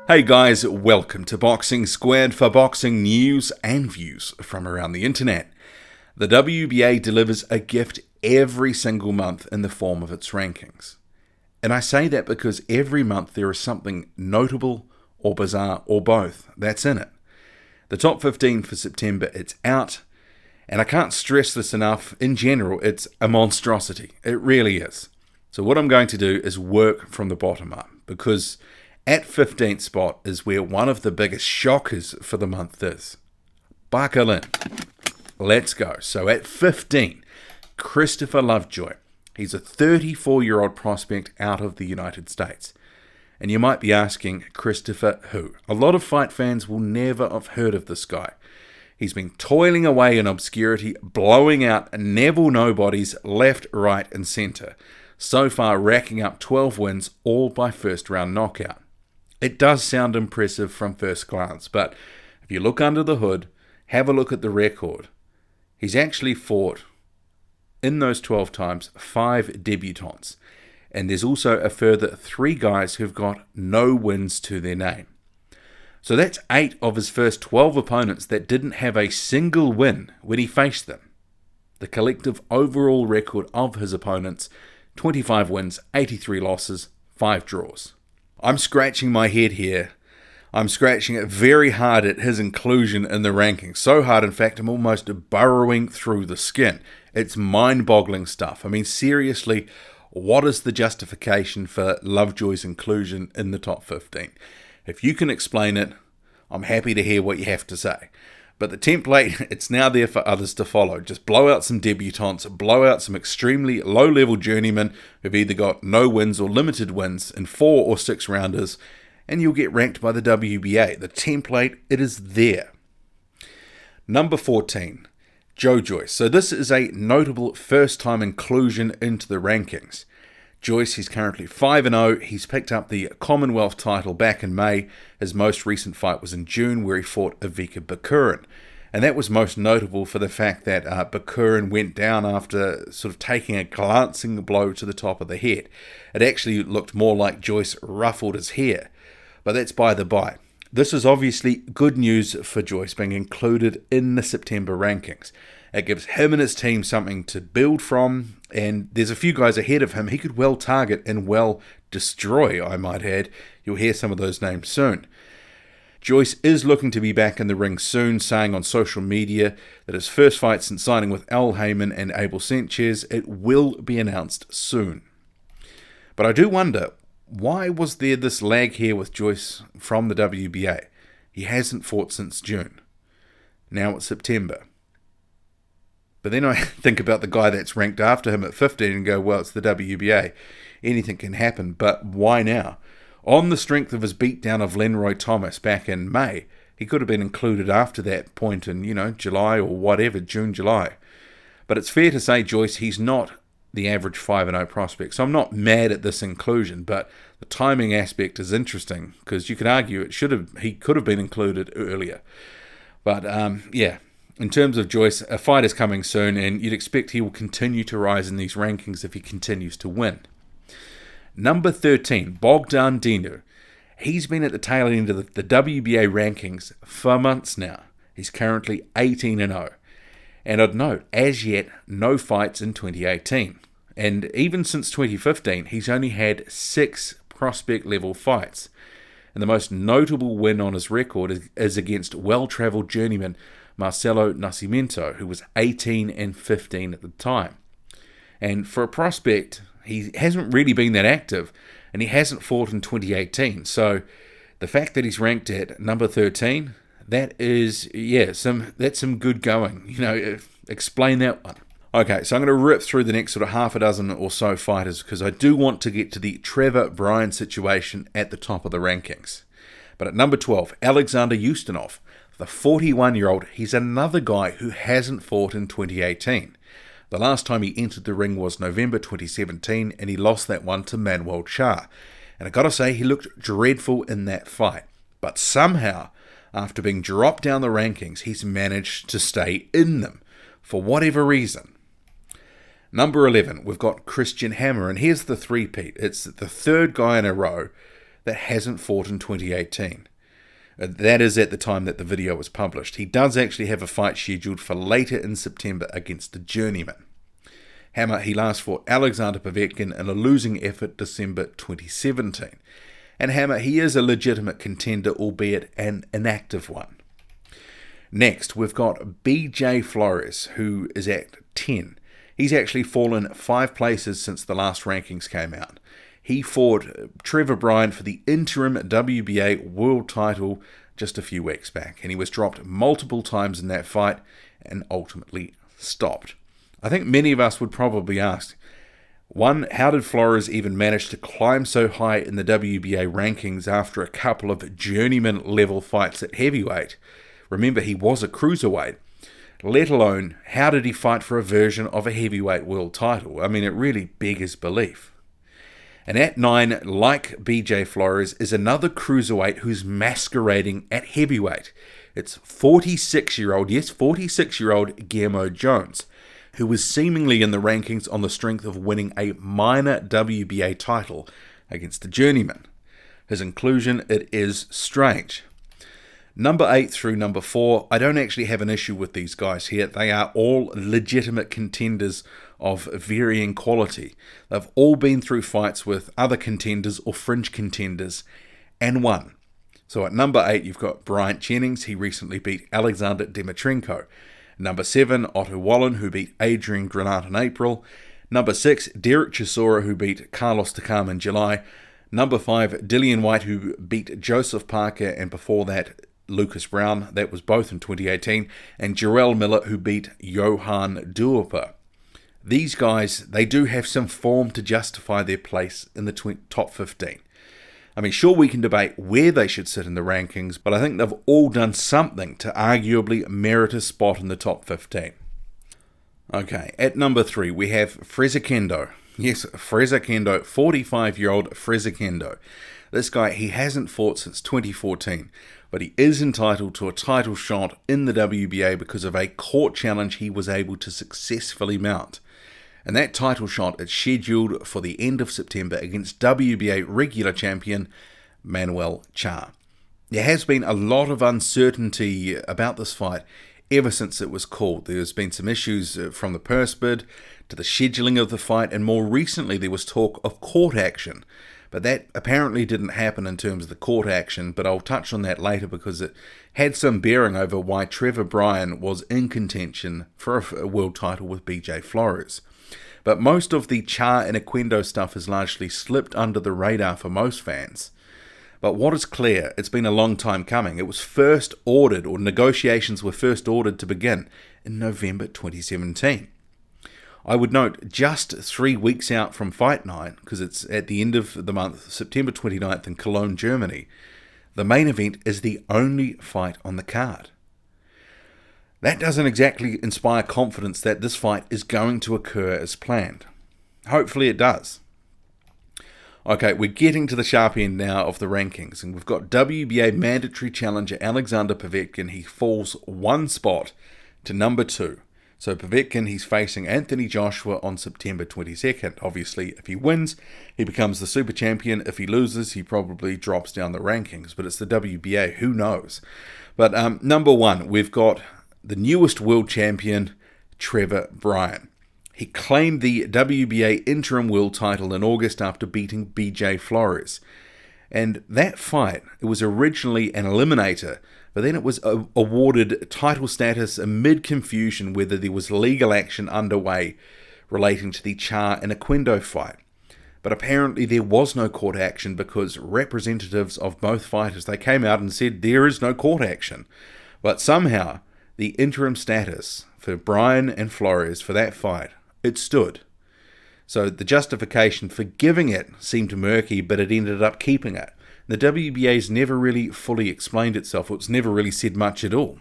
Hey guys, welcome to Boxing Squared for boxing news and views from around the internet. The WBA delivers a gift every single month in the form of its rankings. And I say that because every month there is something notable or bizarre or both that's in it. The top 15 for September, it's out, and I can't stress this enough. In general, it's a monstrosity. It really is. So what I'm going to do is work from the bottom up, because at 15th spot is where one of the biggest shockers for the month is. Buckle in. Let's go. So at 15, Christopher Lovejoy. He's a 34-year-old prospect out of the United States. And you might be asking, Christopher who? A lot of fight fans will never have heard of this guy. He's been toiling away in obscurity, blowing out Neville nobodies left, right and centre. So far racking up 12 wins, all by first round knockout. It does sound impressive from first glance, but if you look under the hood, have a look at the record. He's actually fought, in those 12 times, 5 debutants. And there's also a further 3 guys who've got no wins to their name. So that's 8 of his first 12 opponents that didn't have a single win when he faced them. The collective overall record of his opponents, 25 wins, 83 losses, 5 draws. I'm scratching my head here. I'm scratching it very hard at his inclusion in the rankings. So hard, in fact, I'm almost burrowing through the skin. It's mind-boggling stuff. I mean, seriously, what is the justification for Lovejoy's inclusion in the top 15? If you can explain it, I'm happy to hear what you have to say. But the template, it's now there for others to follow. Just blow out some debutantes, blow out some extremely low-level journeymen who've either got no wins or limited wins in 4 or 6 rounders, and you'll get ranked by the WBA. The template, it is there. Number 14, Joyce. So this is a notable first-time inclusion into the rankings. Joyce, he's currently 5-0. He's picked up the Commonwealth title back in May. His most recent fight was in June, where he fought Ivica Bakurin. And that was most notable for the fact that Bakurin went down after sort of taking a glancing blow to the top of the head. It actually looked more like Joyce ruffled his hair. But that's by the by. This is obviously good news for Joyce being included in the September rankings. It gives him and his team something to build from, and there's a few guys ahead of him he could well target and well destroy, I might add. You'll hear some of those names soon. Joyce is looking to be back in the ring soon, saying on social media that his first fight since signing with Al Heyman and Abel Sanchez, it will be announced soon. But I do wonder, why was there this lag here with Joyce from the WBA? He hasn't fought since June. Now it's September. But then I think about the guy that's ranked after him at 15 and go, well, it's the WBA. Anything can happen, but why now? On the strength of his beatdown of Lenroy Thomas back in May, he could have been included after that point in, July or whatever, June, July. But it's fair to say, Joyce, he's not the average 5-0 prospect. So I'm not mad at this inclusion, but the timing aspect is interesting because you could argue he could have been included earlier. But yeah. In terms of Joyce, a fight is coming soon, and you'd expect he will continue to rise in these rankings if he continues to win. Number 13, Bogdan Dino. He's been at the tail end of the WBA rankings for months now. He's currently 18-0. And I'd note, as yet, no fights in 2018. And even since 2015, he's only had 6 prospect-level fights. And the most notable win on his record is against well-travelled journeyman Marcelo Nascimento, who was 18-15 at the time. And for a prospect, he hasn't really been that active, and he hasn't fought in 2018. So the fact that he's ranked at number 13, that's some good going. Explain that one. Okay, so I'm going to rip through the next sort of half a dozen or so fighters because I do want to get to the Trevor Bryan situation at the top of the rankings. But at number 12, Alexander Ustinov. The 41-year-old, he's another guy who hasn't fought in 2018. The last time he entered the ring was November 2017, and he lost that one to Manuel Charr. And I gotta say, he looked dreadful in that fight. But somehow, after being dropped down the rankings, he's managed to stay in them, for whatever reason. Number 11, we've got Christian Hammer, and here's the three-peat. It's the third guy in a row that hasn't fought in 2018. That is at the time that the video was published. He does actually have a fight scheduled for later in September against the journeyman. Hammer, he last fought Alexander Povetkin in a losing effort December 2017. And Hammer, he is a legitimate contender, albeit an inactive one. Next, we've got BJ Flores, who is at 10. He's actually fallen 5 places since the last rankings came out. He fought Trevor Bryan for the interim WBA world title just a few weeks back, and he was dropped multiple times in that fight and ultimately stopped. I think many of us would probably ask, 1, how did Flores even manage to climb so high in the WBA rankings after a couple of journeyman level fights at heavyweight? Remember, he was a cruiserweight. Let alone, how did he fight for a version of a heavyweight world title? I mean, it really beggars belief. And at 9, like BJ Flores, is another cruiserweight who's masquerading at heavyweight. It's 46-year-old, yes, 46-year-old Guillermo Jones, who was seemingly in the rankings on the strength of winning a minor WBA title against the journeyman. His inclusion, it is strange. Number 8 through number 4, I don't actually have an issue with these guys here. They are all legitimate contenders of varying quality. They've all been through fights with other contenders or fringe contenders and won. So at number 8, you've got Bryant Jennings. He recently beat Alexander Dimitrenko. Number 7, Otto Wallin, who beat Adrian Granat in April. Number 6, Derek Chisora, who beat Carlos Takam in July. Number 5, Dillian Whyte, who beat Joseph Parker, and before that, Lucas Brown. That was both in 2018. And Jarrell Miller, who beat Johan Duopa. These guys, they do have some form to justify their place in the top 15. I mean, sure, we can debate where they should sit in the rankings, but I think they've all done something to arguably merit a spot in the top 15. Okay, at number 3, we have Oquendo. Yes, Oquendo, 45-year-old Oquendo. This guy, he hasn't fought since 2014, but he is entitled to a title shot in the WBA because of a court challenge he was able to successfully mount. And that title shot is scheduled for the end of September against WBA regular champion Manuel Charr. There has been a lot of uncertainty about this fight ever since it was called. There's been some issues from the purse bid to the scheduling of the fight, and more recently there was talk of court action. But that apparently didn't happen in terms of the court action, but I'll touch on that later because it had some bearing over why Trevor Bryan was in contention for a world title with BJ Flores. But most of the Charr and Oquendo stuff has largely slipped under the radar for most fans. But what is clear, it's been a long time coming. It was first ordered, or negotiations were first ordered to begin in November 2017. I would note, just 3 weeks out from Fight Night, because it's at the end of the month, September 29th in Cologne, Germany, the main event is the only fight on the card. That doesn't exactly inspire confidence that this fight is going to occur as planned. Hopefully it does. Okay, we're getting to the sharp end now of the rankings, and we've got WBA mandatory challenger Alexander Povetkin. He falls 1 spot to number 2. So Povetkin, he's facing Anthony Joshua on September 22nd. Obviously, if he wins, he becomes the super champion. If he loses, he probably drops down the rankings. But it's the WBA, who knows? But number 1, we've got the newest world champion, Trevor Bryan. He claimed the WBA interim world title in August after beating BJ Flores. And that fight, it was originally an eliminator, but then it was awarded title status amid confusion whether there was legal action underway relating to the Charr and Oquendo fight. But apparently there was no court action because representatives of both fighters, they came out and said there is no court action. But somehow, the interim status for Bryan and Flores for that fight, it stood. So the justification for giving it seemed murky, but it ended up keeping it. The WBA's never really fully explained itself. It's never really said much at all.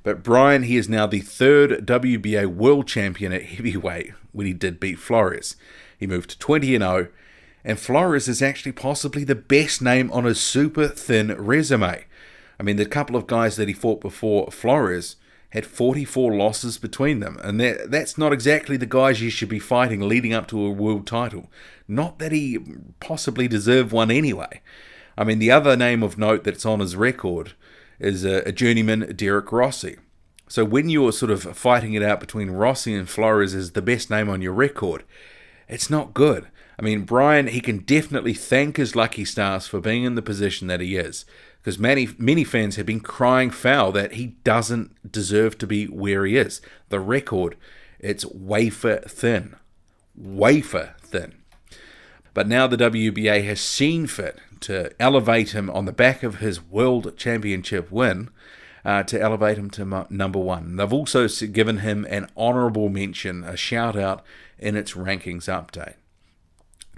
But Bryan, he is now the 3rd WBA world champion at heavyweight when he did beat Flores. He moved to 20-0, and Flores is actually possibly the best name on his super thin resume. I mean, the couple of guys that he fought before Flores had 44 losses between them, and that's not exactly the guys you should be fighting leading up to a world title. Not that he possibly deserved one anyway. I mean, the other name of note that's on his record is a journeyman, Derek Rossi. So when you're sort of fighting it out between Rossi and Flores as the best name on your record, it's not good. I mean, Bryan, he can definitely thank his lucky stars for being in the position that he is, because many fans have been crying foul that he doesn't deserve to be where he is. The record, it's wafer thin. Wafer thin. But now the WBA has seen fit to elevate him on the back of his World Championship win, to elevate him to number one. They've also given him an honourable mention, a shout out in its rankings update.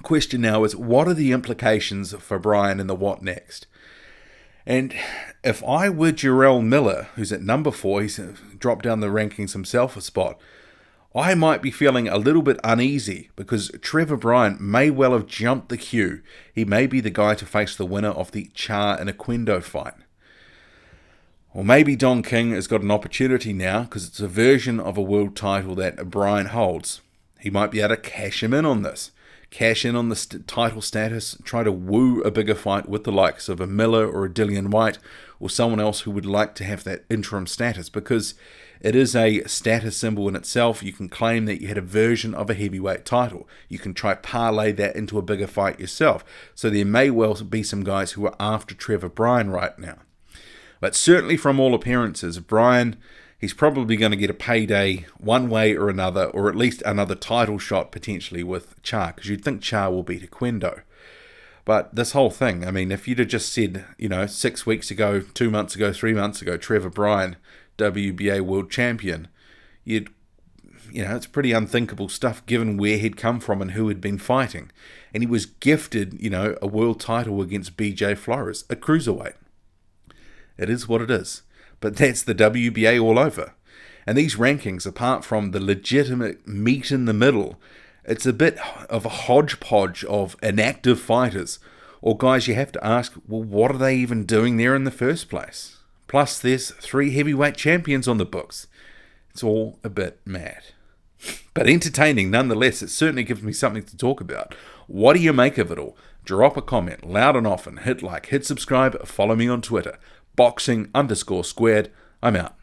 Question now is, what are the implications for Bryan in the what next? And if I were Jarrell Miller, who's at number 4, he's dropped down the rankings himself a spot, I might be feeling a little bit uneasy because Trevor Bryan may well have jumped the queue. He may be the guy to face the winner of the Charr and Oquendo fight. Or maybe Don King has got an opportunity now because it's a version of a world title that Bryan holds. He might be able to cash him in on this. Cash in on the title status, try to woo a bigger fight with the likes of a Miller or a Dillian Whyte or someone else who would like to have that interim status, because it is a status symbol in itself. You can claim that you had a version of a heavyweight title. You can try parlay that into a bigger fight yourself. So there may well be some guys who are after Trevor Bryan right now. But certainly from all appearances, Bryan, he's probably going to get a payday one way or another, or at least another title shot potentially with Charr, because you'd think Charr will beat Oquendo. But this whole thing, I mean, if you'd have just said, 6 weeks ago, 2 months ago, 3 months ago, Trevor Bryan, WBA world champion, it's pretty unthinkable stuff given where he'd come from and who he'd been fighting. And he was gifted, a world title against BJ Flores, a cruiserweight. It is what it is. But that's the WBA all over. And these rankings, apart from the legitimate meat in the middle, it's a bit of a hodgepodge of inactive fighters, or guys you have to ask, well, what are they even doing there in the first place? Plus, there's 3 heavyweight champions on the books. It's all a bit mad. But entertaining nonetheless. It certainly gives me something to talk about. What do you make of it all? Drop a comment loud and often. Hit like, hit subscribe, follow me on Twitter. Boxing_squared. I'm out.